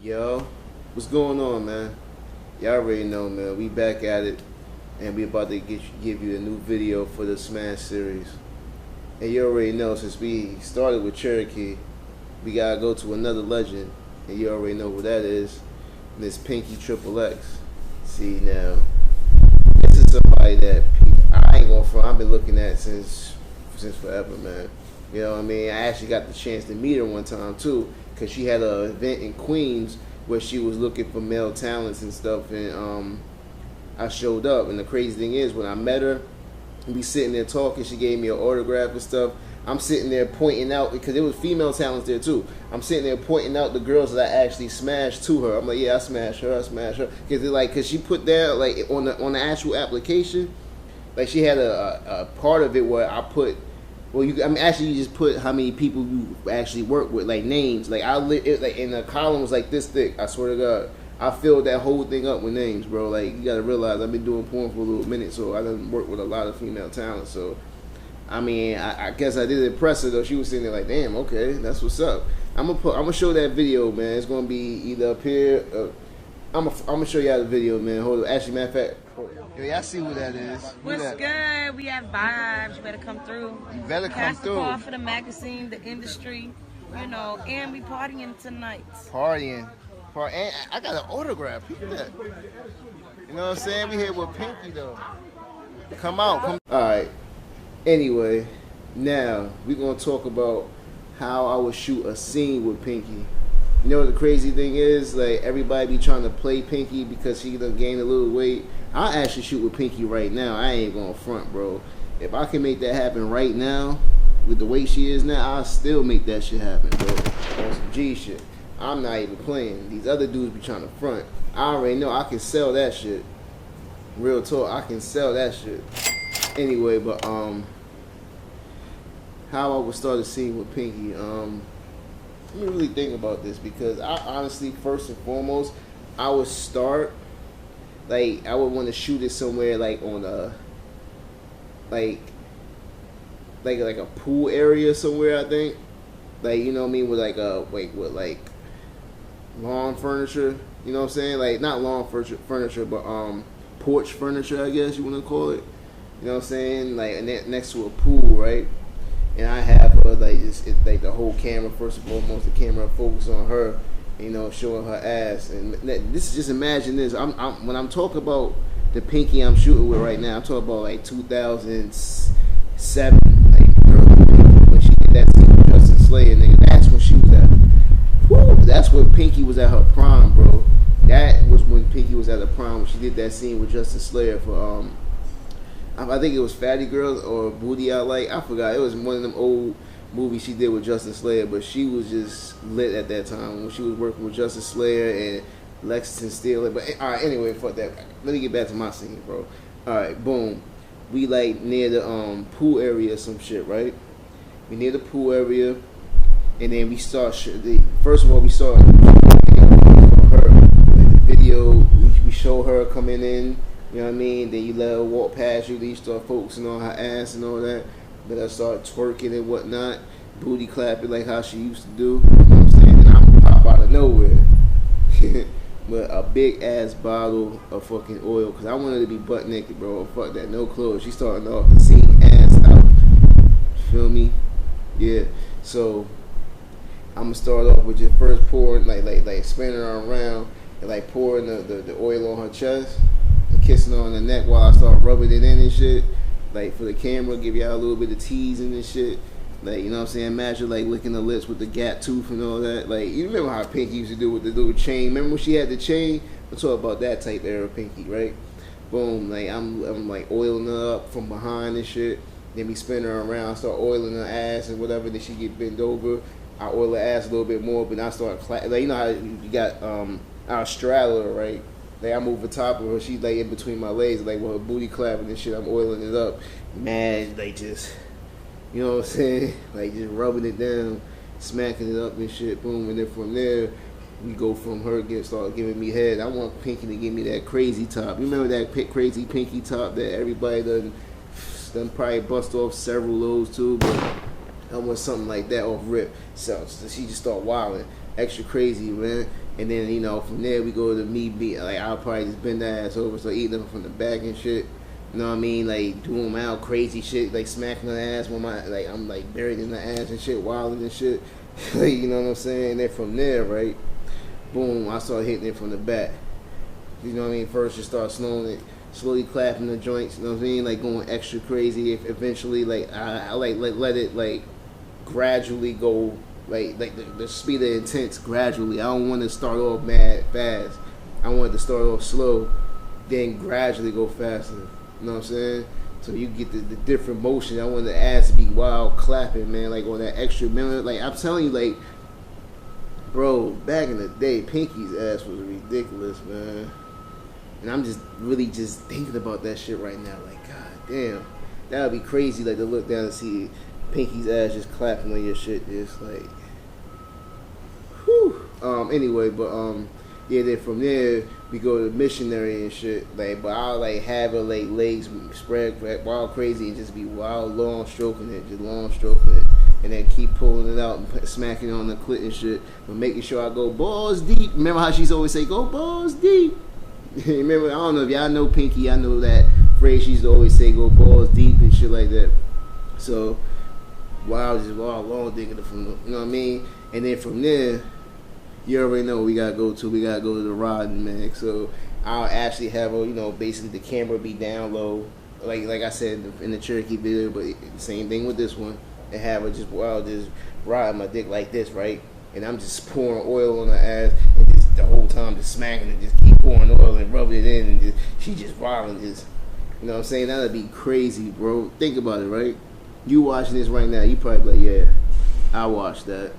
Yo, what's going on, man? Y'all already know, man. We back at it, and we about to give you a new video for the Smash series. And you already know, since we started with Cherokee, we gotta go to another legend, and you already know who that is. Miss Pinky XXX. See now, this is somebody that I ain't gonna front. I've been looking at since forever, man. You know what I mean? I actually got the chance to meet her one time too, because she had an event in Queens where she was looking for male talents and stuff, and I showed up. And the crazy thing is, when I met her, we sitting there talking, she gave me an autograph and stuff. I'm sitting there pointing out, because there was female talents there too. I'm sitting there pointing out the girls that I actually smashed to her. I'm like, yeah, I smashed her. Because she put that, like, on the actual application, like, she had a part of it where I put, well, you just put how many people you actually work with, like names. Like in the column was like this thick. I swear to God, I filled that whole thing up with names, bro. Like, you gotta realize I've been doing porn for a little minute, so I done work with a lot of female talent. So, I mean, I guess I did impress her though. She was sitting there like, damn, okay, that's what's up. I'm gonna show that video, man. It's gonna be either up here. I'm gonna show y'all the video, man. Hold on. Actually, matter of fact. Yo, y'all see who that is? What's good? We have vibes. You better come through. You better come through. Call for the magazine, the industry, you know, and we partying tonight. Partying. And I got an autograph. Look at that. You know what I'm saying? We here with Pinky, though. Come out. All right. Anyway, now we're going to talk about how I would shoot a scene with Pinky. You know what the crazy thing is? Like, everybody be trying to play Pinky because she done gained a little weight. I'll actually shoot with Pinky right now. I ain't gonna front, bro. If I can make that happen right now, with the way she is now, I'll still make that shit happen, bro. On some G shit. I'm not even playing. These other dudes be trying to front. I already know I can sell that shit. Real talk, I can sell that shit. Anyway, but how I would start a scene with Pinky. Let me really think about this, because I honestly, first and foremost, I would start, like, I would want to shoot it somewhere like on a like a pool area somewhere, I think. Like, you know what I mean, with like with lawn furniture, you know what I'm saying? Like, not lawn furniture, but porch furniture, I guess you want to call it. You know what I'm saying? Like next to a pool, right? And I have her like the whole camera, first of all, most of the camera focus on her, you know, showing her ass. And this is just, imagine this. When I'm talking about the Pinky I'm shooting with right now, I'm talking about like 2007, like when she did that scene with Justin Slayer, nigga. That's when she was at. Woo, that's when Pinky was at her prime, bro. That was when Pinky was at her prime, when she did that scene with Justin Slayer for I think it was Fatty Girls or Booty I Like. I forgot. It was one of them old movies she did with Justin Slayer, but she was just lit at that time when she was working with Justin Slayer and Lexington Steele. But all right, anyway, fuck that. Let me get back to my scene, bro. All right, boom. We like near the pool area or some shit, right? We near the pool area, and then we start. First of all, we saw her the video. We show her coming in. You know what I mean? Then you let her walk past you. Then you start focusing on her ass and all that. Then I start twerking and whatnot. Booty clapping like how she used to do. You know what I'm saying? And I'm pop out of nowhere. With a big ass bottle of fucking oil. Because I wanted to be butt naked, bro. Fuck that. No clothes. She starting off the scene ass out. Feel me? Yeah. So, I'm going to start off with just first pouring, like spinning her around. And like pouring the oil on her chest. Kissing her on the neck while I start rubbing it in and shit. Like, for the camera, give y'all a little bit of teasing and shit. Like, you know what I'm saying? Imagine like licking the lips with the gap tooth and all that. Like, you remember how Pinky used to do with the little chain? Remember when she had the chain? I'm talking about that type era Pinky, right? Boom, like I'm like oiling her up from behind and shit. Then we spin her around, start oiling her ass and whatever. Then she get bent over. I oil her ass a little bit more, but I start like, you know how you got our straddler, right? Like, I move the top of her, she's like in between my legs, like with her booty clapping and shit, I'm oiling it up. Man, like just, you know what I'm saying? Like just rubbing it down, smacking it up and shit, boom. And then from there, we go from her start giving me head. I want Pinky to give me that crazy top. You remember that crazy Pinky top that everybody done probably bust off several loads too, but I want something like that off rip. So she just start wilding. Extra crazy, man. And then, you know, from there we go to me being like, I'll probably just bend the ass over, so eating them from the back and shit. You know what I mean? Like doing my out crazy shit, like smacking the ass when I'm like buried in the ass and shit, wilding and shit. Like, you know what I'm saying? And then from there, right, boom, I start hitting it from the back. You know what I mean? First you start slowly clapping the joints, you know what I mean? Like going extra crazy. If eventually, like I like let it like gradually go, like the speed of intense gradually. I don't want to start off mad fast. I want it to start off slow, then gradually go faster. You know what I'm saying? So you get the different motion. I want the ass to be wild clapping, man. Like on that extra minute. Like I'm telling you, like, bro, back in the day, Pinky's ass was ridiculous, man. And I'm just really just thinking about that shit right now. Like, god damn, that would be crazy. Like to look down and see Pinky's ass just clapping on your shit, just like, whew. Anyway, but yeah. Then from there we go to missionary and shit. Like, but I'll like have her like legs spread wild crazy and just be wild long stroking it, just long stroking it, and then keep pulling it out and smacking it on the clit and shit, but making sure I go balls deep. Remember how she's always say go balls deep? Remember, I don't know if y'all know Pinky. I know that phrase she used to always say go balls deep and shit like that. So wild, just wild long digging it from, you know what I mean? And then from there, you already know what we gotta go to. We gotta go to the riding, man. So I'll actually have a, you know, basically the camera be down low, like I said in the Cherokee video, but the same thing with this one. And have her just just ride my dick like this, right? And I'm just pouring oil on her ass, and just the whole time just smacking it, just keep pouring oil and rubbing it in, and she just riding, just, you know what I'm saying? That'd be crazy, bro. Think about it, right? You watching this right now, you probably be like, yeah, I'll watch that.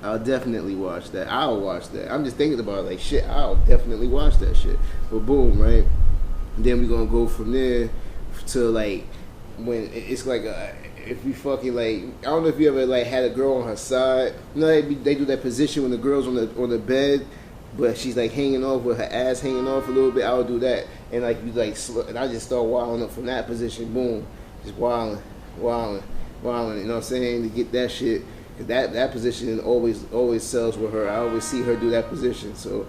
I'll definitely watch that. I'll watch that. I'm just thinking about it, like, shit, I'll definitely watch that shit. But boom, right? And then we're gonna go from there to like when it's like if we fucking like, I don't know if you ever like had a girl on her side. You know they do that position when the girl's on the bed, but she's like hanging off with her ass hanging off a little bit. I would do that, and like you like, and I just start wilding up from that position. Boom, just wilding. You know what I'm saying? To get that shit. That position always sells with her. I always see her do that position, so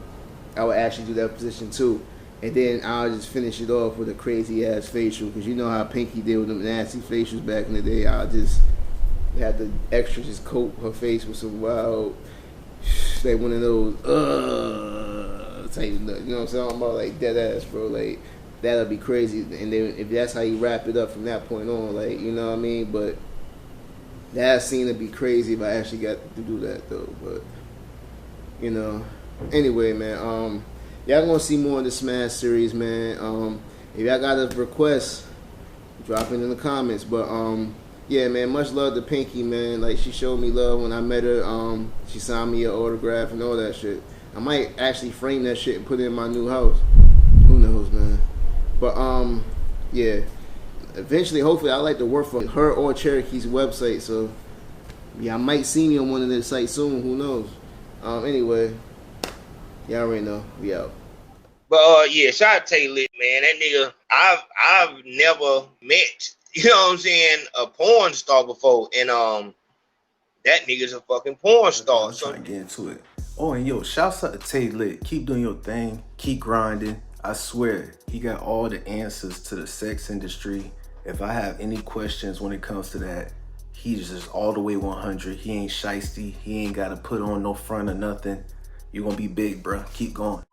I would actually do that position too. And then I'll just finish it off with a crazy ass facial, because you know how Pinky did with them nasty facials back in the day. I'll just have the extra just coat her face with some wild, like one of those type, you know what I'm saying? I'm about like dead ass, bro. Like that'll be crazy. And then if that's how you wrap it up from that point on, like, you know what I mean? But that scene would be crazy if I actually got to do that though. But you know, anyway, man. Y'all gonna see more of the Smash series, man. If y'all got a request, drop it in the comments. But yeah, man, much love to Pinky, man. Like, she showed me love when I met her. She signed me an autograph and all that shit. I might actually frame that shit and put it in my new house. Who knows, man? But yeah. Eventually, hopefully, I like to work for her or Cherokee's website. So yeah, I might see me on one of their sites soon. Who knows? Anyway, y'all already know. We out. But yeah, shout out to TAE Lit, man. That nigga, I've never met, you know what I'm saying, a porn star before, and that nigga's a fucking porn star. I'm trying to get into it. Oh, and yo, shouts out to TAE Lit. Keep doing your thing. Keep grinding. I swear, he got all the answers to the sex industry. If I have any questions when it comes to that, he's just all the way 100. He ain't shiesty. He ain't got to put on no front or nothing. You're going to be big, bro. Keep going.